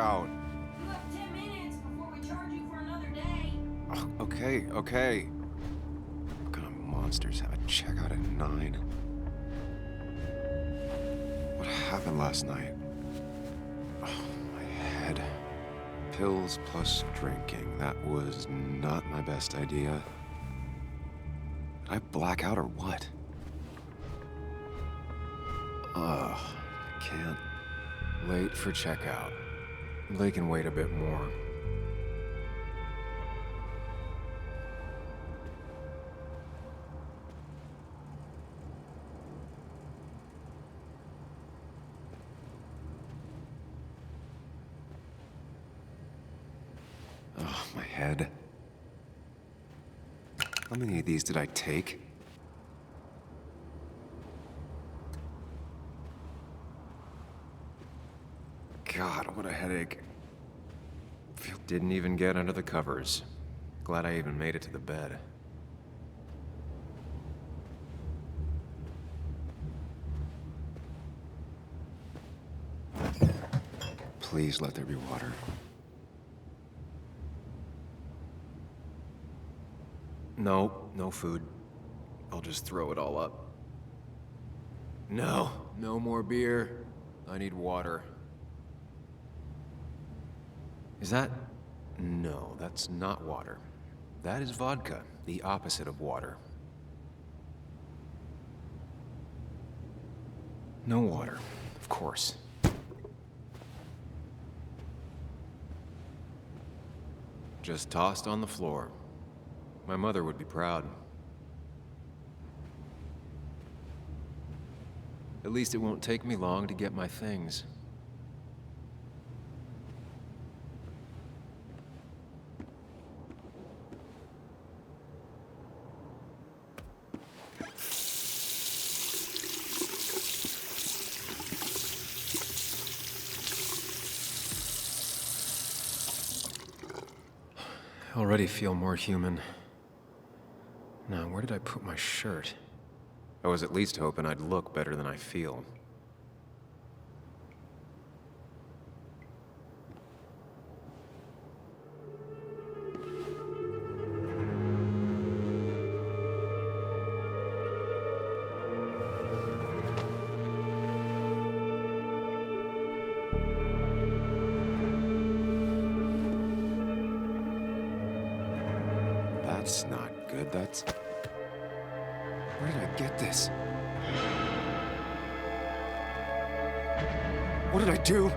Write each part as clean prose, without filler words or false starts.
checkout. You have 10 minutes before we charge you for another day. Oh, okay. What kind of monsters have a checkout at 9? What happened last night? Oh, my head. Pills plus drinking. That was not my best idea. Did I black out or what? Ugh, can't. Late for checkout. They can wait a bit more. Oh, my head. How many of these did I take? God, what a headache. Didn't even get under the covers. Glad I even made it to the bed. Please let there be water. No food. I'll just throw it all up. No more beer. I need water. Is that? No, that's not water. That is vodka, the opposite of water. No water, of course. Just tossed on the floor. My mother would be proud. At least it won't take me long to get my things. I already feel more human. Now, where did I put my shirt? I was at least hoping I'd look better than I feel. That's not good. That's... Where did I get this? What did I do?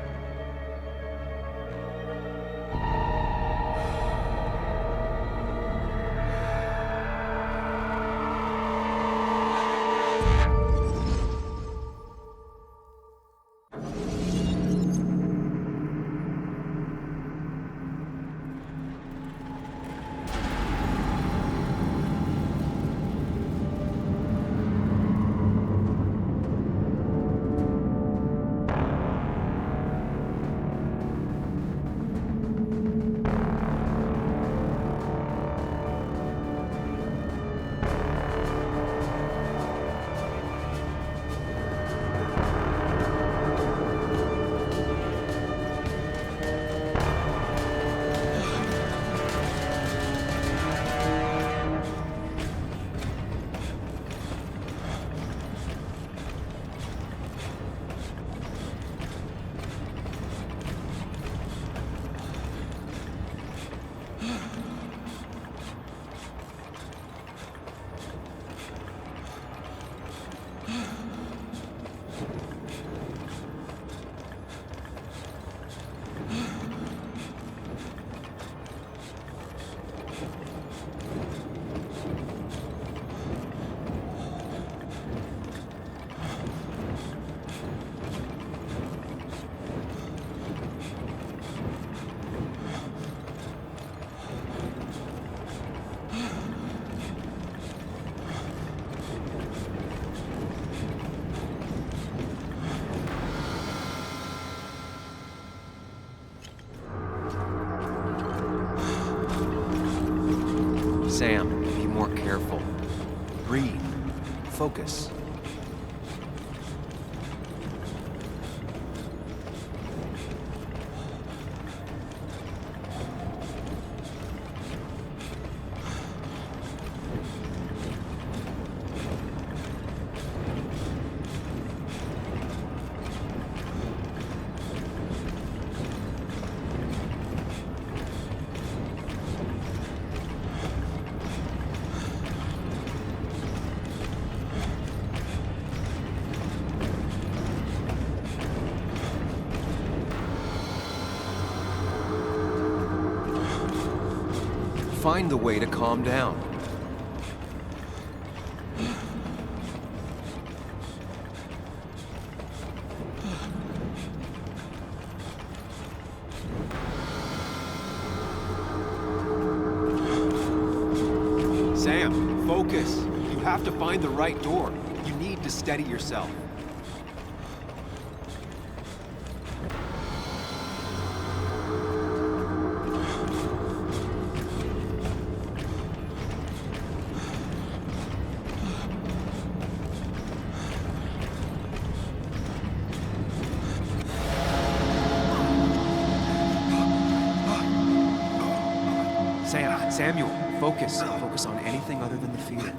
Sam, be more careful. Breathe. Focus. find the way to calm down. Sam, focus. You have to find the right door. You need to steady yourself. Samuel, focus. Focus on anything other than the fear.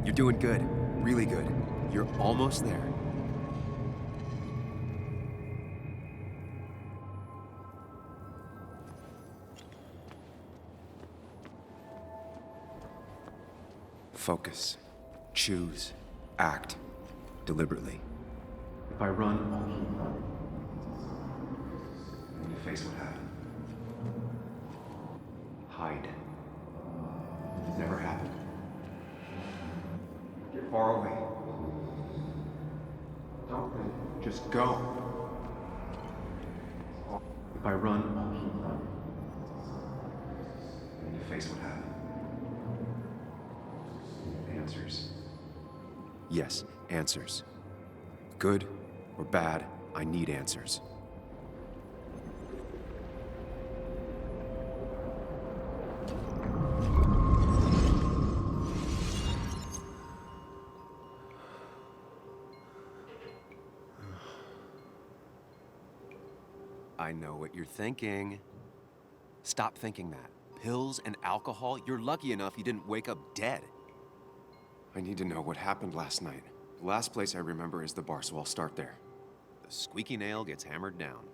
You're doing good. Really good. You're almost there. Focus. Choose. Act. Deliberately. If I run, I'll keep running. When you face what happened. Hide. It never happened. Get far away. Don't think. Just go. If I run, I'll keep running. When you face what happened. Answers. Yes, answers. Good or bad, I need answers. I know what you're thinking. Stop thinking that. Pills and alcohol, you're lucky enough you didn't wake up dead. I need to know what happened last night. The last place I remember is the bar, so I'll start there. The squeaky nail gets hammered down.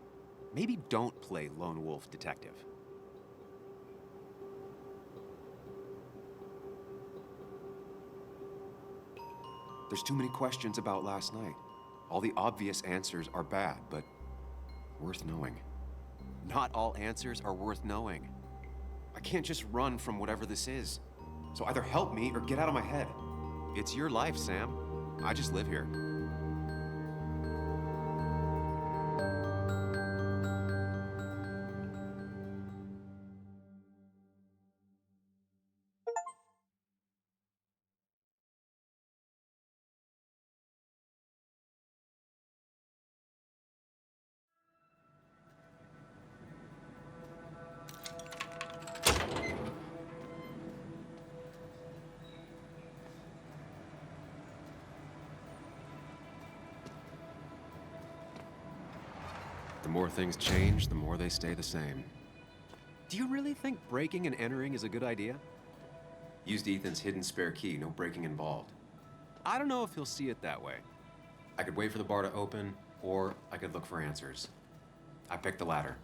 Maybe don't play lone wolf detective. There's too many questions about last night. All the obvious answers are bad, but worth knowing. Not all answers are worth knowing. I can't just run from whatever this is. So either help me or get out of my head. It's your life, Sam. I just live here. The more things change, the more they stay the same. Do you really think breaking and entering is a good idea? Used Ethan's hidden spare key, no breaking involved. I don't know if he'll see it that way. I could wait for the bar to open, or I could look for answers. I picked the latter.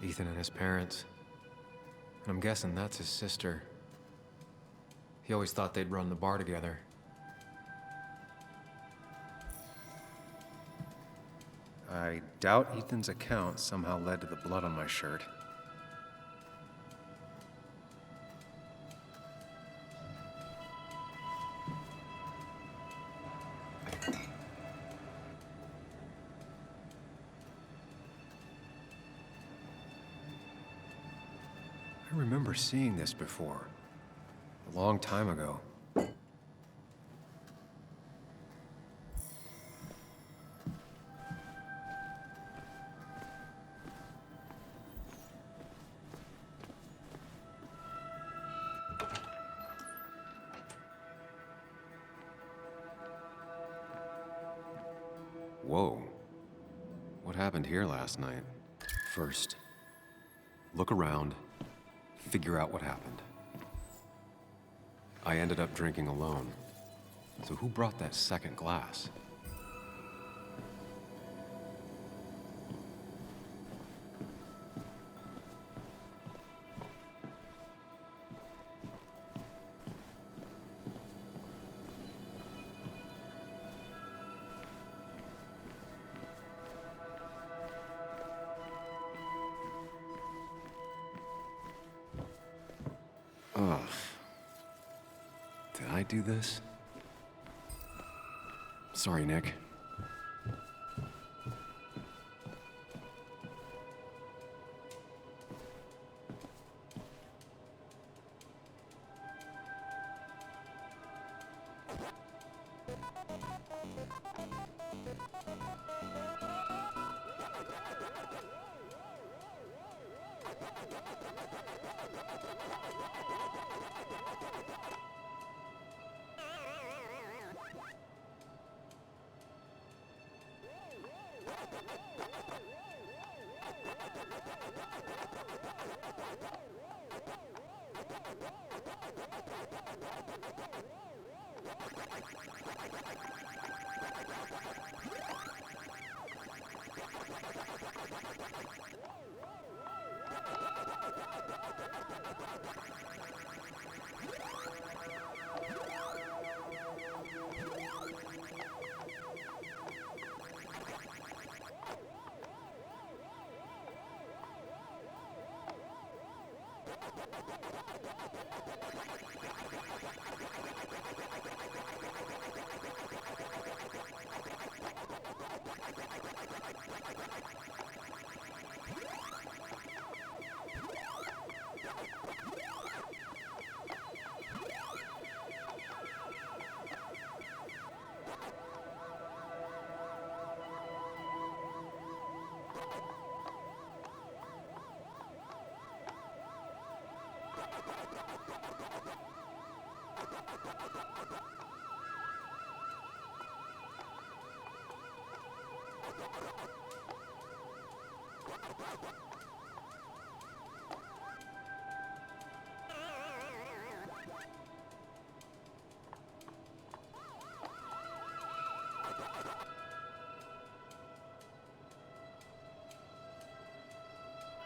Ethan and his parents. And I'm guessing that's his sister. He always thought they'd run the bar together. I doubt Ethan's account somehow led to the blood on my shirt. I remember seeing this before, a long time ago. Whoa. What happened here last night? First, look around, figure out what happened. I ended up drinking alone. So who brought that second glass? Ugh. Did I do this? Sorry, Nick.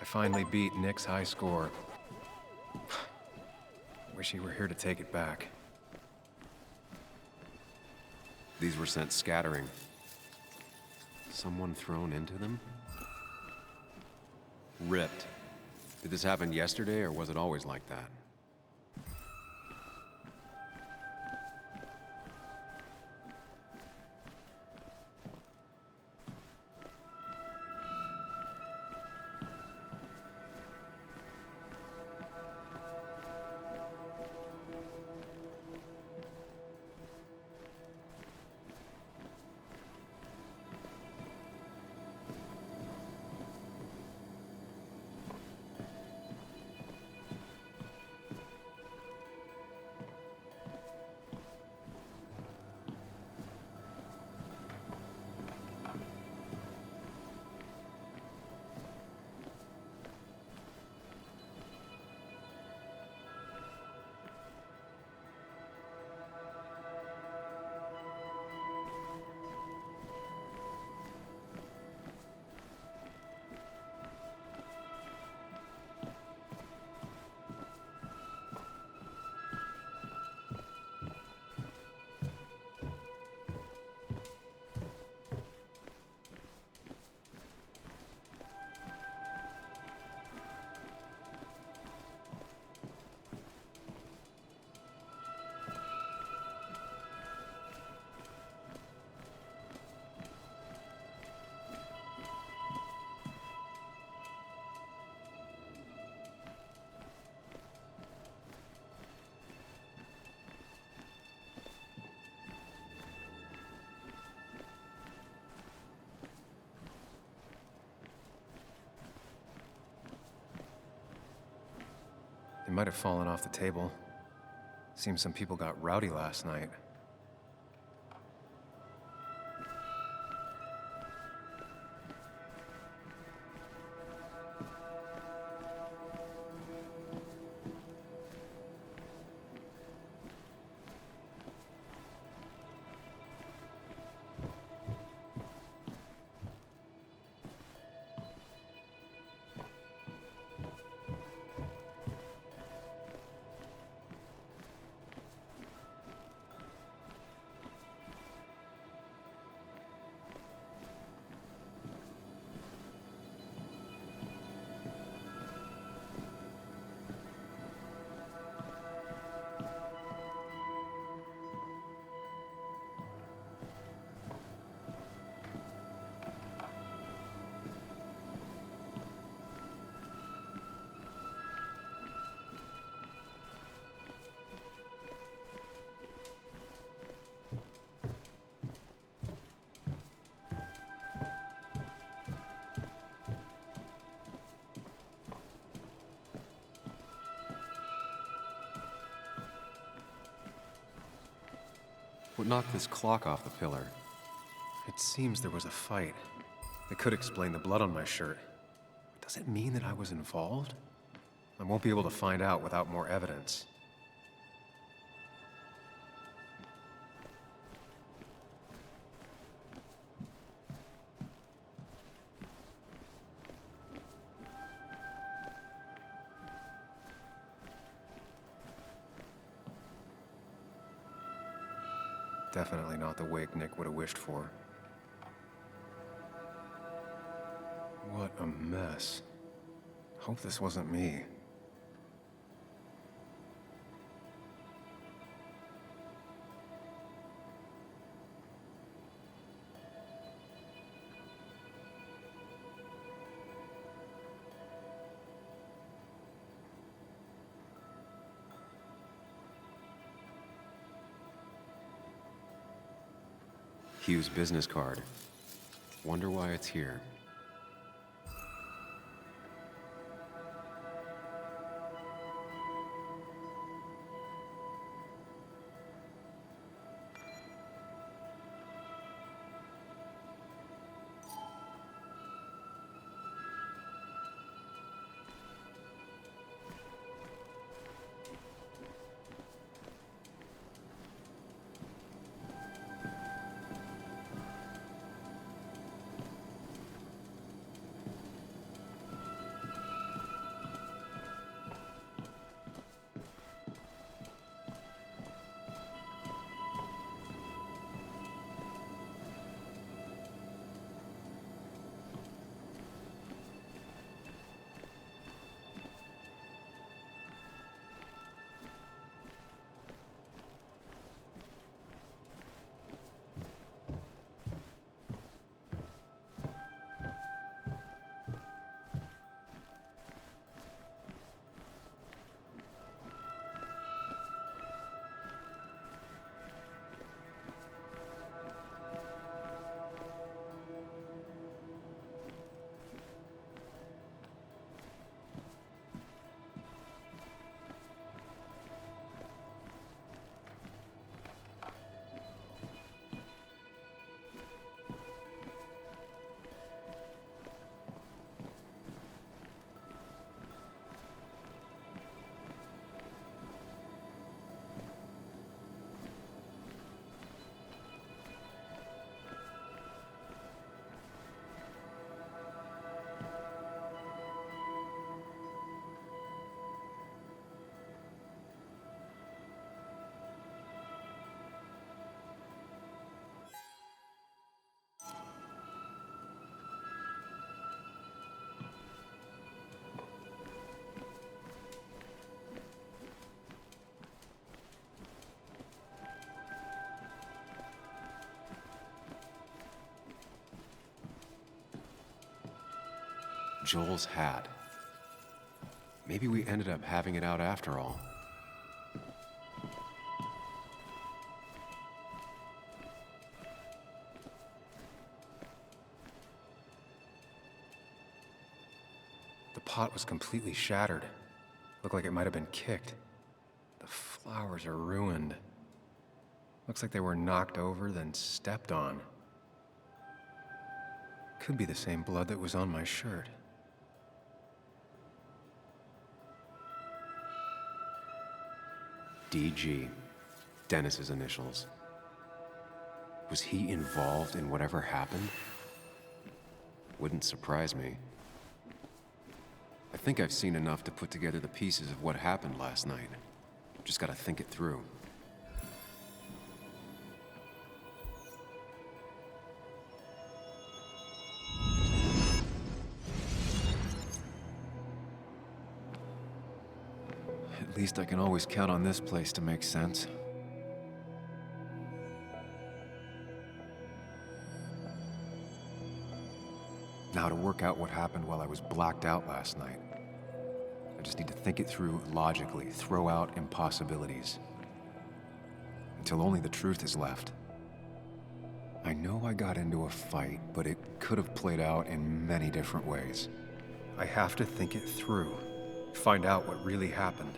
I finally beat Nick's high score. Wish he were here to take it back. These were sent scattering. Someone thrown into them? Ripped. Did this happen yesterday, or was it always like that? It might have fallen off the table. Seems some people got rowdy last night. What knocked this clock off the pillar? It seems there was a fight. It could explain the blood on my shirt. Does it mean that I was involved? I won't be able to find out without more evidence. Definitely not the wake Nick would have wished for. What a mess. Hope this wasn't me. Hugh's business card. Wonder why it's here. Joel's hat. Maybe we ended up having it out after all. The pot was completely shattered. Looked like it might have been kicked. The flowers are ruined. Looks like they were knocked over, then stepped on. Could be the same blood that was on my shirt. DG. Dennis's initials. Was he involved in whatever happened? Wouldn't surprise me. I think I've seen enough to put together the pieces of what happened last night. Just gotta think it through. At least I can always count on this place to make sense. Now to work out what happened while I was blacked out last night. I just need to think it through logically, throw out impossibilities. Until only the truth is left. I know I got into a fight, but it could have played out in many different ways. I have to think it through. Find out what really happened.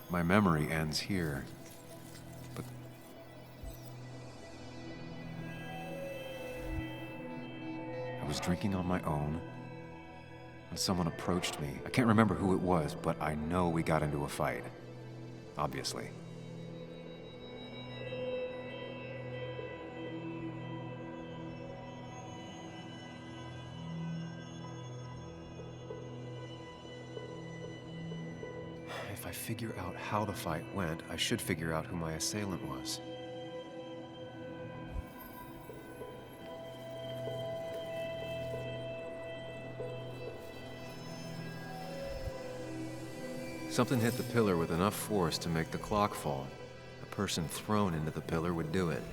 My memory ends here. But I was drinking on my own when someone approached me. I can't remember who it was, but I know we got into a fight. Obviously. If I figure out how the fight went, I should figure out who my assailant was. Something hit the pillar with enough force to make the clock fall. A person thrown into the pillar would do it.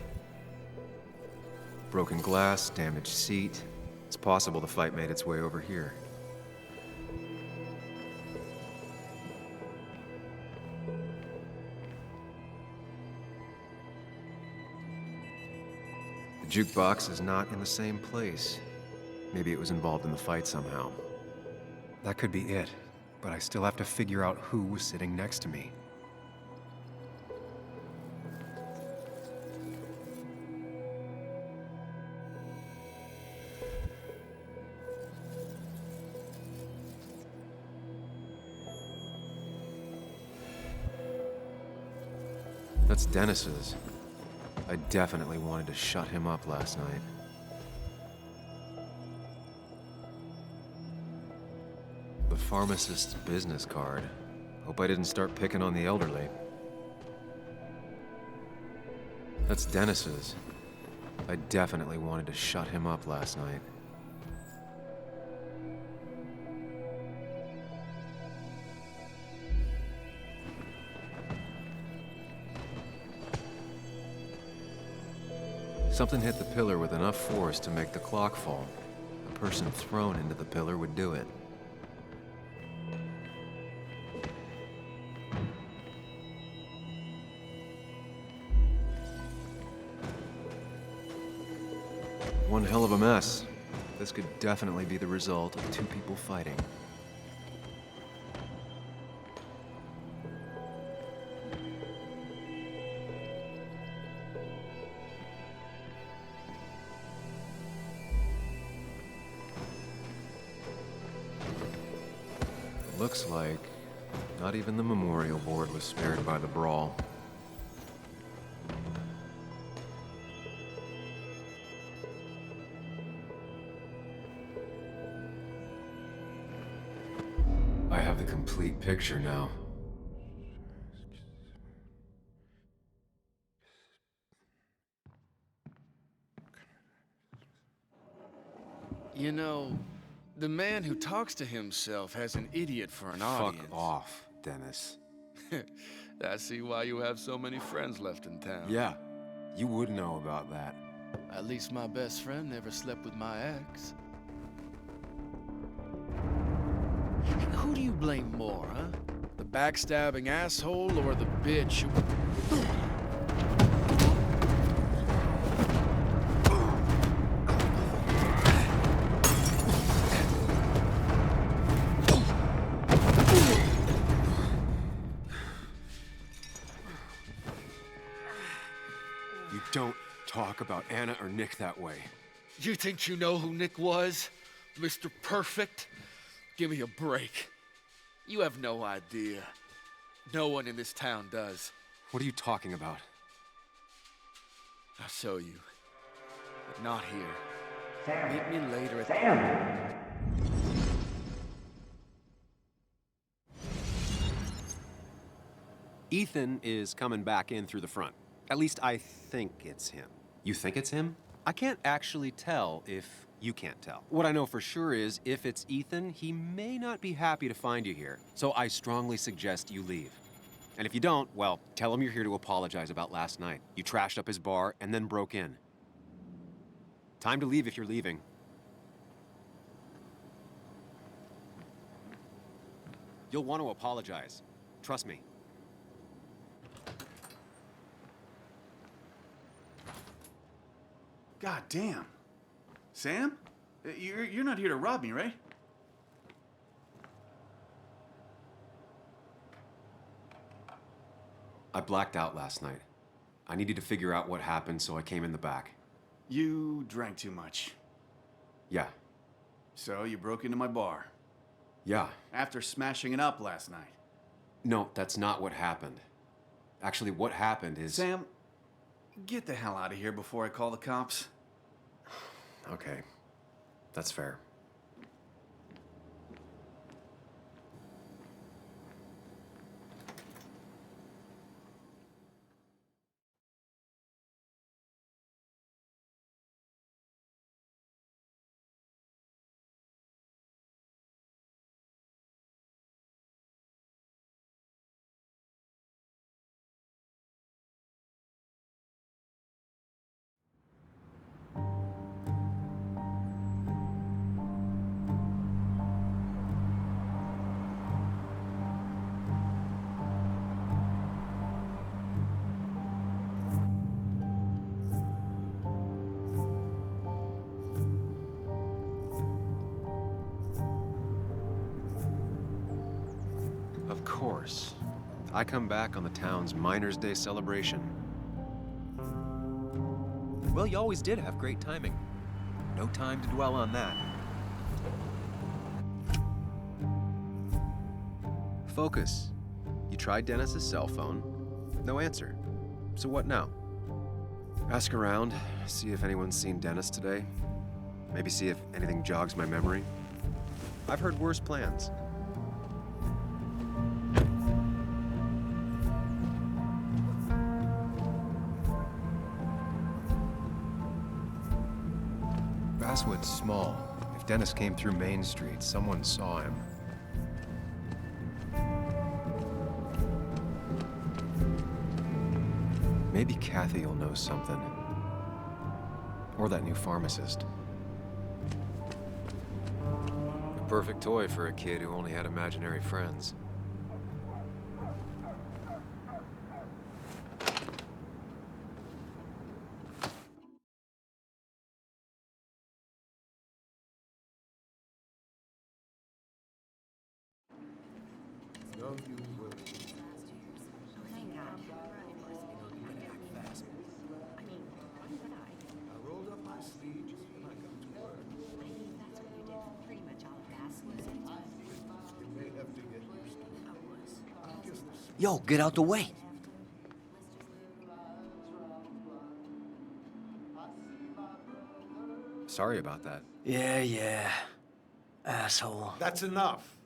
Broken glass, damaged seat. It's possible the fight made its way over here. The jukebox is not in the same place. Maybe it was involved in the fight somehow. That could be it, but I still have to figure out who was sitting next to me. That's Dennis's. I definitely wanted to shut him up last night. The pharmacist's business card. Hope I didn't start picking on the elderly. That's Dennis's. I definitely wanted to shut him up last night. Something hit the pillar with enough force to make the clock fall. A person thrown into the pillar would do it. One hell of a mess. This could definitely be the result of two people fighting. Looks like not even the memorial board was spared by the brawl. I have the complete picture now. You know, the man who talks to himself has an idiot for an audience. Fuck off, Dennis. I see why you have so many friends left in town. Yeah, you would know about that. At least my best friend never slept with my ex. Who do you blame more, huh? The backstabbing asshole or the bitch who... You don't talk about Anna or Nick that way. You think you know who Nick was? Mr. Perfect? Give me a break. You have no idea. No one in this town does. What are you talking about? I'll show you. But not here. Meet me later at Ethan is coming back in through the front. At least I think it's him. You think it's him? I can't actually tell if you can't tell. What I know for sure is, if it's Ethan, he may not be happy to find you here. So I strongly suggest you leave. And if you don't, well, tell him you're here to apologize about last night. You trashed up his bar and then broke in. Time to leave if you're leaving. You'll want to apologize. Trust me. God damn. Sam? You're not here to rob me, right? I blacked out last night. I needed to figure out what happened, so I came in the back. You drank too much. Yeah, So you broke into my bar Yeah. after smashing it up last night. No, that's not what happened. Actually, what happened is... Sam, get the hell out of here before I call the cops. Okay. That's fair. Of course. I come back on the town's Miners' Day celebration. Well, you always did have great timing. No time to dwell on that. Focus. You tried Dennis's cell phone. No answer. So what now? Ask around, see if anyone's seen Dennis today. Maybe see if anything jogs my memory. I've heard worse plans. Basswood's small. If Dennis came through Main Street, someone saw him. Maybe Kathy will know something. Or that new pharmacist. A perfect toy for a kid who only had imaginary friends. Yo, get out the way. Sorry about that. Yeah. Asshole. That's enough.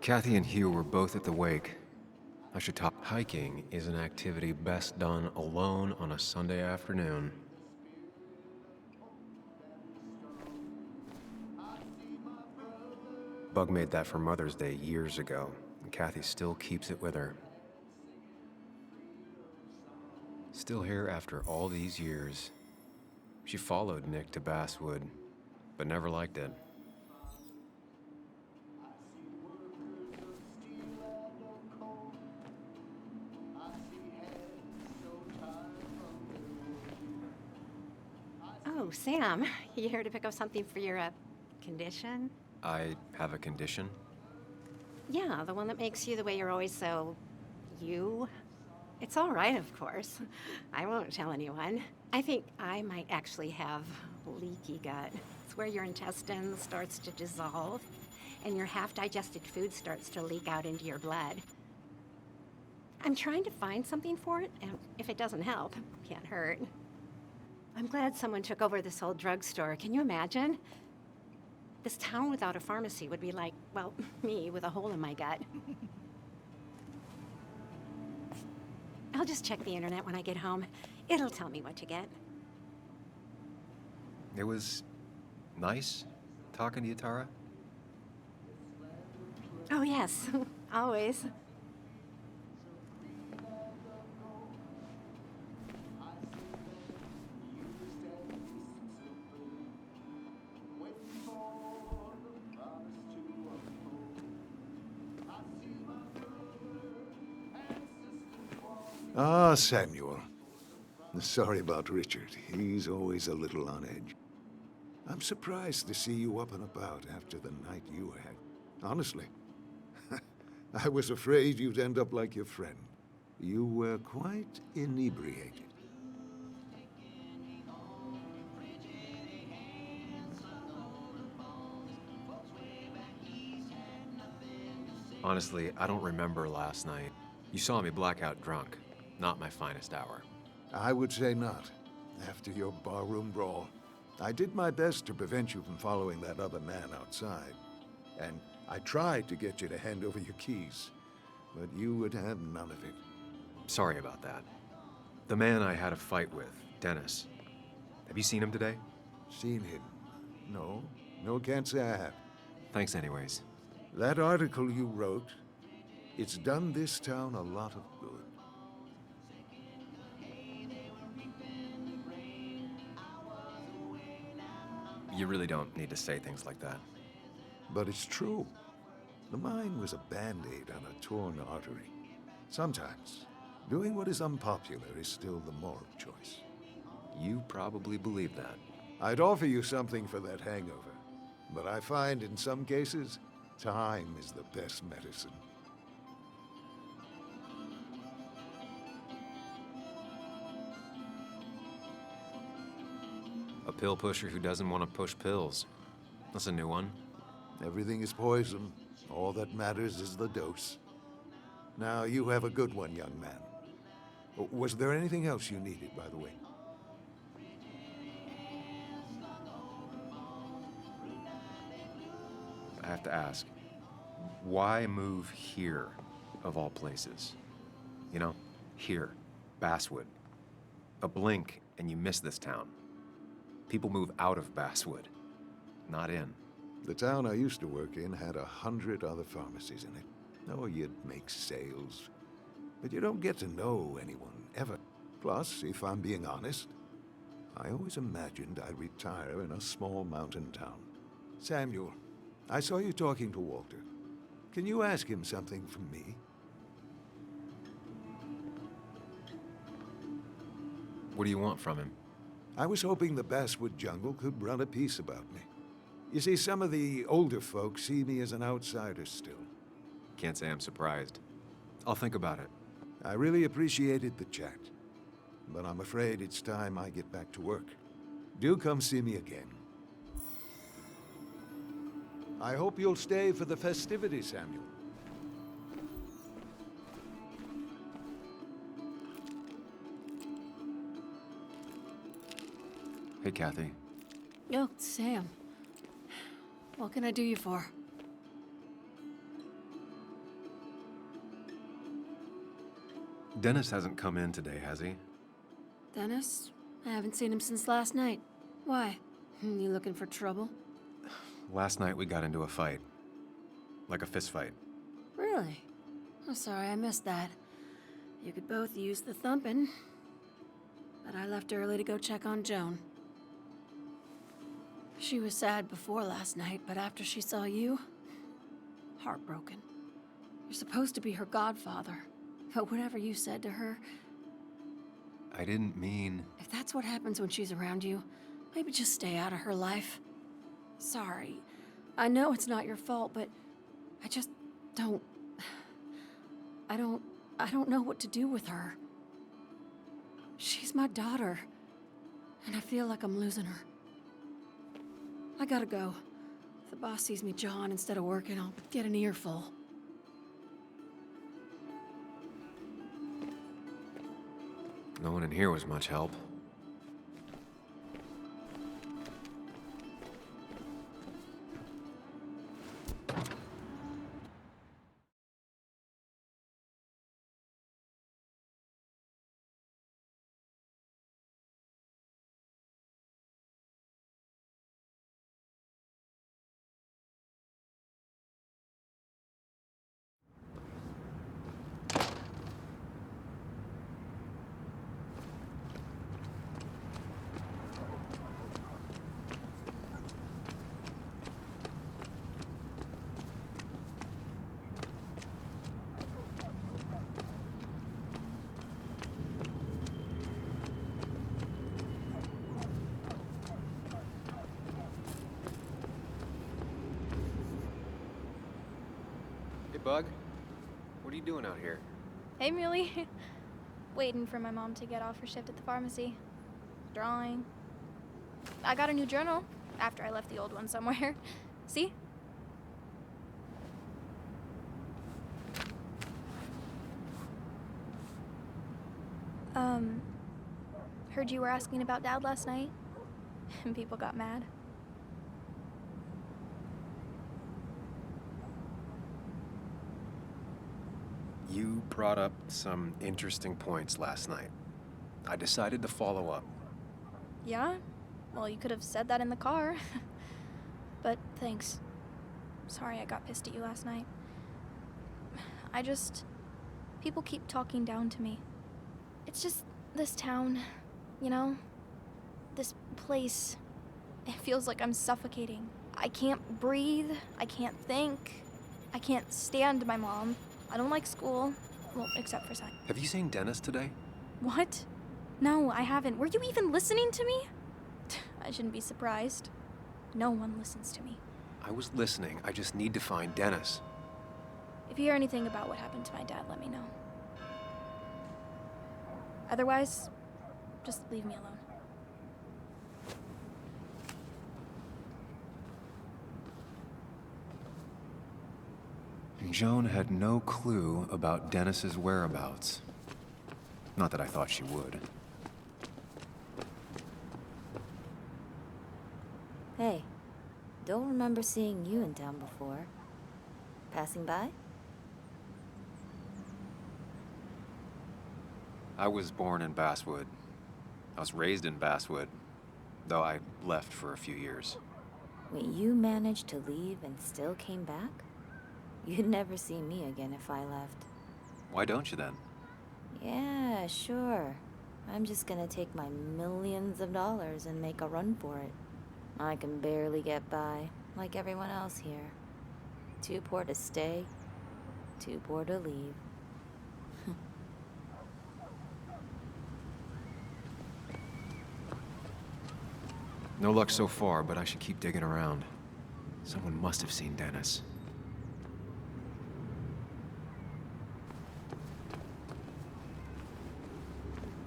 Kathy and Hugh were both at the wake. I should top hiking is an activity best done alone on a Sunday afternoon. Bug made that for Mother's Day years ago, and Kathy still keeps it with her. Still here after all these years. She followed Nick to Basswood, but never liked it. Oh, Sam, you here to pick up something for your condition? I have a condition. Yeah, the one that makes you the way you're always so... you? It's all right, of course. I won't tell anyone. I think I might actually have leaky gut. It's where your intestine starts to dissolve and your half-digested food starts to leak out into your blood. I'm trying to find something for it, and if it doesn't help, can't hurt. I'm glad someone took over this old drugstore. Can you imagine? This town without a pharmacy would be like, well, me with a hole in my gut. I'll just check the internet when I get home. It'll tell me what to get. It was nice talking to you, Tara. Oh, yes, always. Ah, Samuel. Sorry about Richard. He's always a little on edge. I'm surprised to see you up and about after the night you had. Honestly, I was afraid you'd end up like your friend. You were quite inebriated. Honestly, I don't remember last night. You saw me blackout drunk. Not my finest hour. I would say not. After your barroom brawl, I did my best to prevent you from following that other man outside. And I tried to get you to hand over your keys, but you would have none of it. Sorry about that. The man I had a fight with, Dennis. Have you seen him today? Seen him? No. No, can't say I have. Thanks anyways. That article you wrote, it's done this town a lot of good. You really don't need to say things like that. But it's true. The mine was a band-aid on a torn artery. Sometimes, doing what is unpopular is still the moral choice. You probably believe that. I'd offer you something for that hangover, but I find in some cases, time is the best medicine. A pill pusher who doesn't want to push pills. That's a new one. Everything is poison. All that matters is the dose. Now, you have a good one, young man. Was there anything else you needed, by the way? I have to ask, why move here, of all places? You know, here, Basswood. A blink and you miss this town. People move out of Basswood, not in. The town I used to work in had 100 other pharmacies in it. Oh, you'd make sales. But you don't get to know anyone, ever. Plus, if I'm being honest, I always imagined I'd retire in a small mountain town. Samuel, I saw you talking to Walter. Can you ask him something from me? What do you want from him? I was hoping the Basswood jungle could run a piece about me. You see, some of the older folks see me as an outsider still. Can't say I'm surprised. I'll think about it. I really appreciated the chat, but I'm afraid it's time I get back to work. Do come see me again. I hope you'll stay for the festivities, Samuel. Hey, Kathy. Oh, Sam. What can I do you for? Dennis hasn't come in today, has he? Dennis? I haven't seen him since last night. Why? You looking for trouble? Last night we got into a fight. Like a fist fight. Really? Oh, sorry, I missed that. You could both use the thumping. But I left early to go check on Joan. She was sad before last night, but after she saw you, heartbroken. You're supposed to be her godfather, but whatever you said to her, I didn't mean... if that's what happens when she's around you, maybe just stay out of her life. Sorry. I know it's not your fault, but I just don't... I don't know what to do with her. She's my daughter, and I feel like I'm losing her. I gotta go. If the boss sees me jawing instead of working, I'll get an earful. No one in here was much help. Bug? What are you doing out here? Hey, Muley. Waiting for my mom to get off her shift at the pharmacy. Drawing. I got a new journal after I left the old one somewhere. See? Heard you were asking about Dad last night, and people got mad. You brought up some interesting points last night. I decided to follow up. Yeah? Well, you could have said that in the car. But thanks. Sorry I got pissed at you last night. People keep talking down to me. It's just this town, you know? This place. It feels like I'm suffocating. I can't breathe. I can't think. I can't stand my mom. I don't like school. Well, except for science. Have you seen Dennis today? What? No, I haven't. Were you even listening to me? I shouldn't be surprised. No one listens to me. I was listening. I just need to find Dennis. If you hear anything about what happened to my dad, let me know. Otherwise, just leave me alone. Joan had no clue about Dennis's whereabouts. Not that I thought she would. Hey, don't remember seeing you in town before. Passing by? I was born in Basswood. I was raised in Basswood, though I left for a few years. Wait, you managed to leave and still came back? You'd never see me again if I left. Why don't you then? Yeah, sure. I'm just gonna take my millions of dollars and make a run for it. I can barely get by, like everyone else here. Too poor to stay, too poor to leave. No luck so far, but I should keep digging around. Someone must have seen Dennis.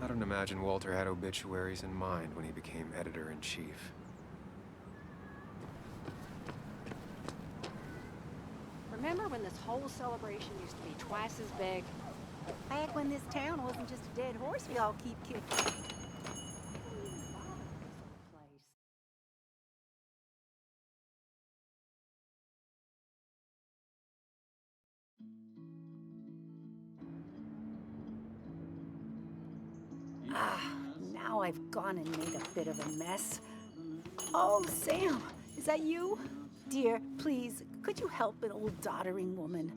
I don't imagine Walter had obituaries in mind when he became editor-in-chief. Remember when this whole celebration used to be twice as big? Back when this town wasn't just a dead horse we all keep kicking. Now I've gone and made a bit of a mess. Oh, Sam, is that you? Dear, please, could you help an old doddering woman?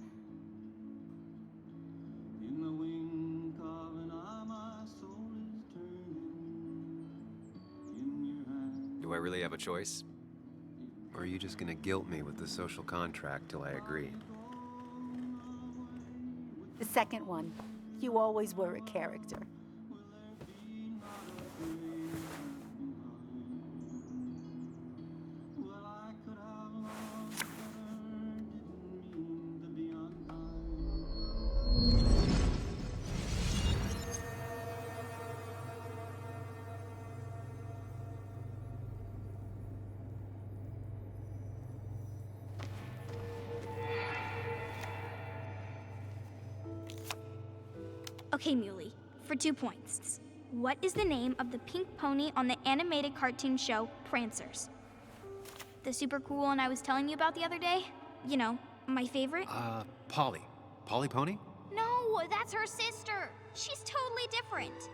Do I really have a choice? Or are you just gonna guilt me with the social contract till I agree? The second one. You always were a character. Okay, Muley, for 2 points. What is the name of the pink pony on the animated cartoon show Prancers? The super cool one I was telling you about the other day? You know, my favorite? Polly. Polly Pony? No, that's her sister. She's totally different.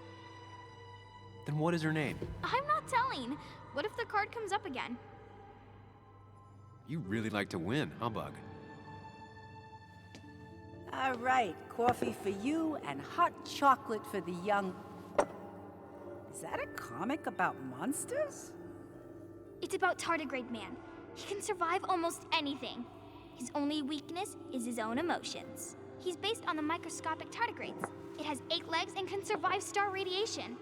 Then what is her name? I'm not telling. What if the card comes up again? You really like to win, huh, Bug? All right, coffee for you and hot chocolate for the young... Is that a comic about monsters? It's about Tardigrade Man. He can survive almost anything. His only weakness is his own emotions. He's based on the microscopic tardigrades. It has 8 legs and can survive star radiation.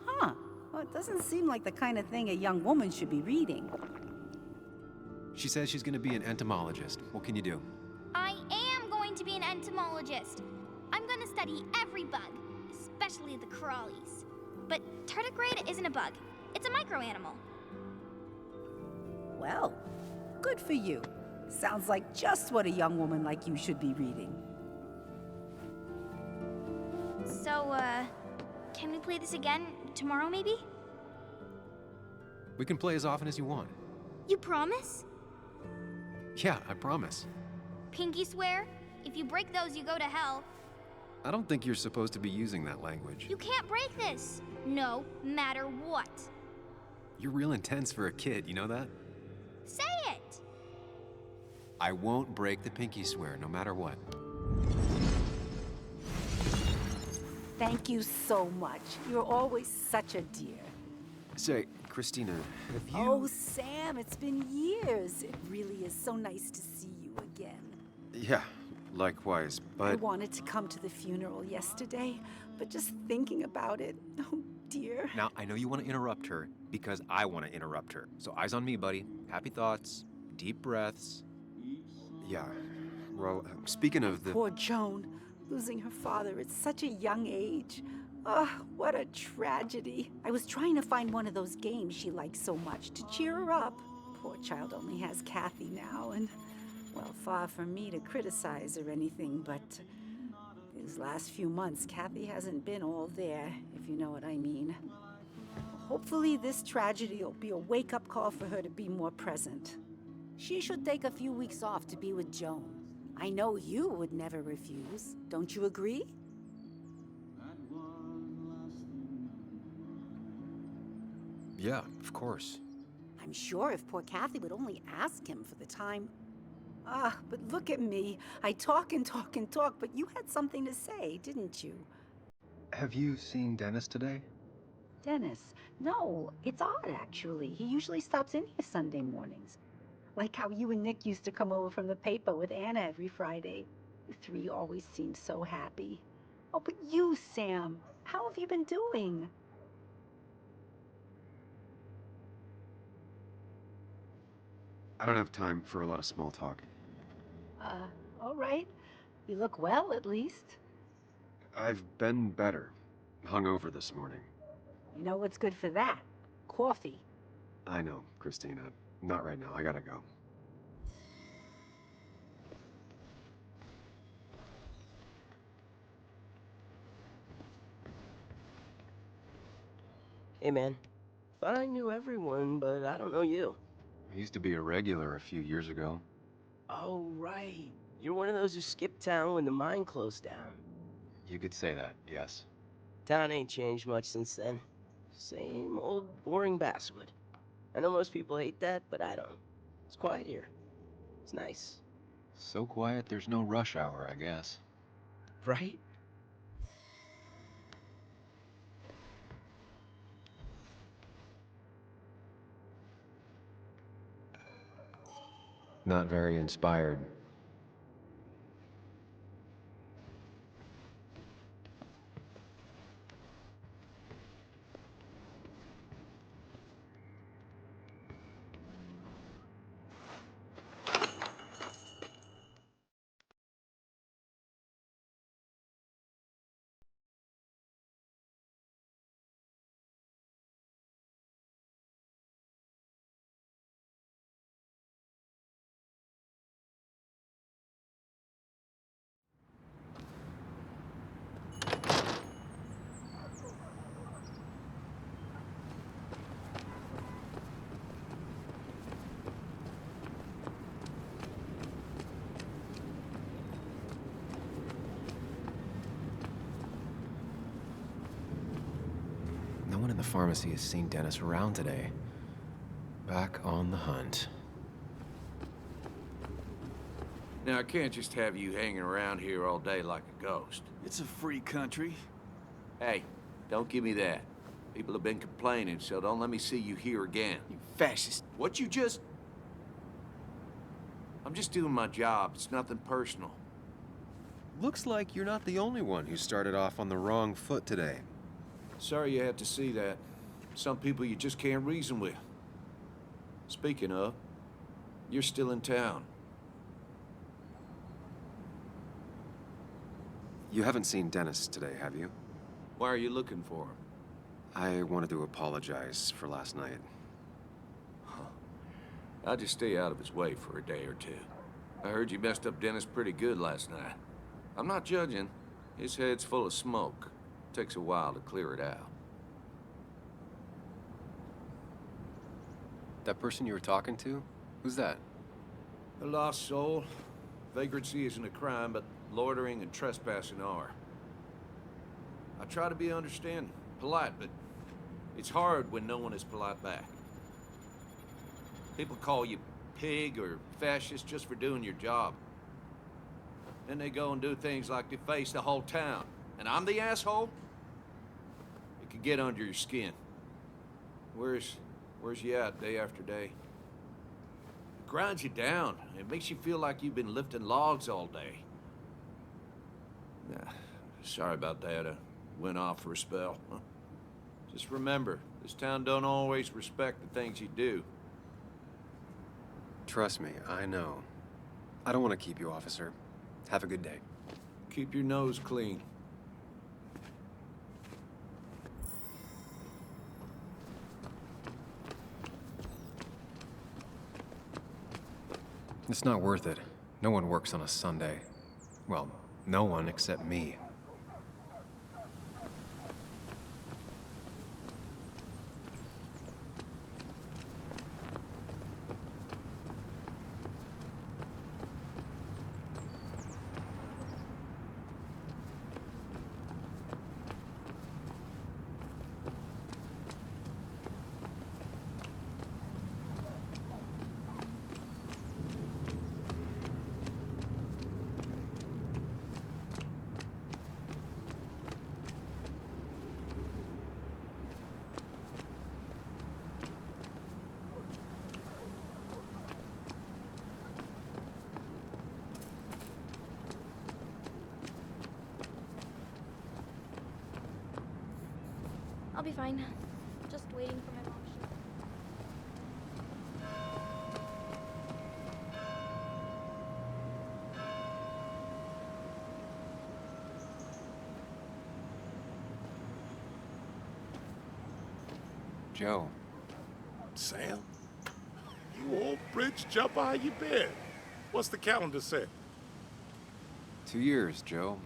Huh. Well, it doesn't seem like the kind of thing a young woman should be reading. She says she's gonna be an entomologist. What can you do? I am going going to be an entomologist. I'm gonna study every bug, especially the crawlies. But tardigrade isn't a bug. It's a microanimal. Well, good for you. Sounds like just what a young woman like you should be reading. So, can we play this again tomorrow, maybe? We can play as often as you want. You promise? Yeah, I promise. Pinky swear? If you break those, you go to hell. I don't think you're supposed to be using that language. You can't break this. No matter what. You're real intense for a kid, you know that? Say it! I won't break the pinky swear, no matter what. Thank you so much. You're always such a dear. Say, Christina, have you... Oh, Sam, it's been years. It really is so nice to see you again. Yeah, likewise, I but... wanted to come to the funeral yesterday, but just thinking about it, oh dear. Now, I know you want to interrupt her because I want to interrupt her. So eyes on me, buddy. Happy thoughts, deep breaths. Yeah, well, speaking of the... Poor Joan, losing her father at such a young age. Oh, what a tragedy. I was trying to find one of those games she likes so much to cheer her up. Poor child only has Kathy now, and, well, far from me to criticize or anything, but these last few months, Kathy hasn't been all there, if you know what I mean. Hopefully this tragedy will be a wake-up call for her to be more present. She should take a few weeks off to be with Joan. I know you would never refuse. Don't you agree? Yeah, of course. I'm sure if poor Kathy would only ask him for the time. But look at me. I talk and talk and talk, but you had something to say, didn't you? Have you seen Dennis today? Dennis? No, it's odd, actually. He usually stops in here Sunday mornings. Like how you and Nick used to come over from the paper with Anna every Friday. You three always seemed so happy. Oh, but you, Sam, how have you been doing? I don't have time for a lot of small talk. All right. You look well, at least. I've been better. Hungover this morning. You know what's good for that? Coffee. I know, Christina. Not right now. I gotta go. Hey, man. Thought I knew everyone, but I don't know you. I used to be a regular a few years ago. Oh, right. You're one of those who skipped town when the mine closed down. You could say that, yes. Town ain't changed much since then. Same old boring basswood. I know most people hate that, but I don't. It's quiet here. It's nice. So quiet, there's no rush hour, I guess. Right? Not very inspired. No one in the pharmacy has seen Dennis around today. Back on the hunt. Now, I can't just have you hanging around here all day like a ghost. It's a free country. Hey, don't give me that. People have been complaining, so don't let me see you here again. You fascist. What you just... I'm just doing my job. It's nothing personal. Looks like you're not the only one who started off on the wrong foot today. Sorry you had to see that. Some people you just can't reason with. Speaking of, you're still in town. You haven't seen Dennis today, have you? Why are you looking for him? I wanted to apologize for last night. I'll just stay out of his way for a day or two. I heard you messed up Dennis pretty good last night. I'm not judging. His head's full of smoke. Takes a while to clear it out. That person you were talking to? Who's that? A lost soul. Vagrancy isn't a crime, but loitering and trespassing are. I try to be understanding, polite, but it's hard when no one is polite back. People call you pig or fascist just for doing your job. Then they go and do things like deface the whole town. And I'm the asshole? It can get under your skin. Where's you at day after day? It grinds you down. It makes you feel like you've been lifting logs all day. Nah, sorry about that. I went off for a spell. Huh? Just remember, this town don't always respect the things you do. Trust me, I know. I don't want to keep you, officer. Have a good day. Keep your nose clean. It's not worth it. No one works on a Sunday. Well, no one except me. I'll be fine. Just waiting for my mom. Joe. Sam? You old bridge jumper, how you been? What's the calendar say? 2 years, Joe.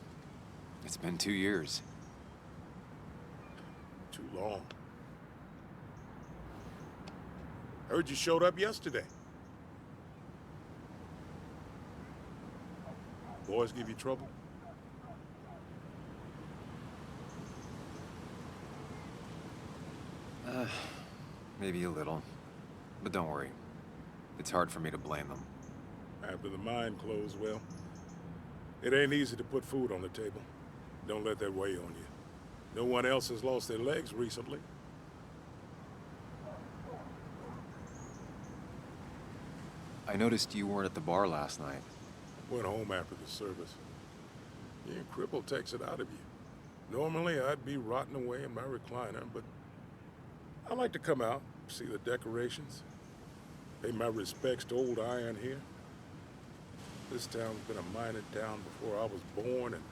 It's been 2 years. Too long. Heard you showed up yesterday. Boys give you trouble? Maybe a little. But don't worry. It's hard for me to blame them. After the mine closed, well, it ain't easy to put food on the table. Don't let that weigh on you. No one else has lost their legs recently. I noticed you weren't at the bar last night. Went home after the service. Being crippled takes it out of you. Normally, I'd be rotting away in my recliner, but I like to come out, see the decorations, pay my respects to old Iron here. This town's been a mining town before I was born, and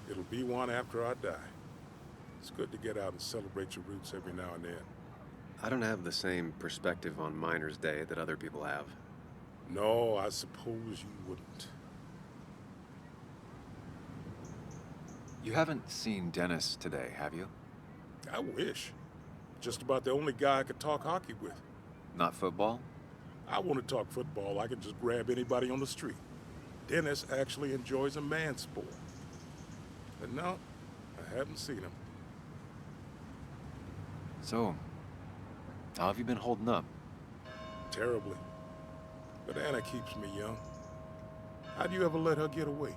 it'll be one after I die. It's good to get out and celebrate your roots every now and then. I don't have the same perspective on Miners' Day that other people have. No, I suppose you wouldn't. You haven't seen Dennis today, have you? I wish. Just about the only guy I could talk hockey with. Not football? I want to talk football. I can just grab anybody on the street. Dennis actually enjoys a man's sport. But no, I haven't seen him. So, how have you been holding up? Terribly. But Anna keeps me young. How'd you ever let her get away?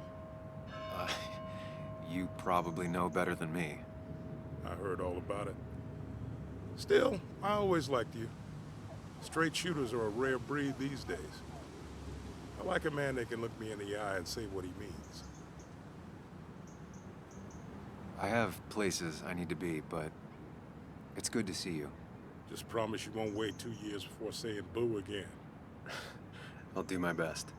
You probably know better than me. I heard all about it. Still, I always liked you. Straight shooters are a rare breed these days. I like a man that can look me in the eye and say what he means. I have places I need to be, but it's good to see you. Just promise you won't wait 2 years before saying boo again. I'll do my best.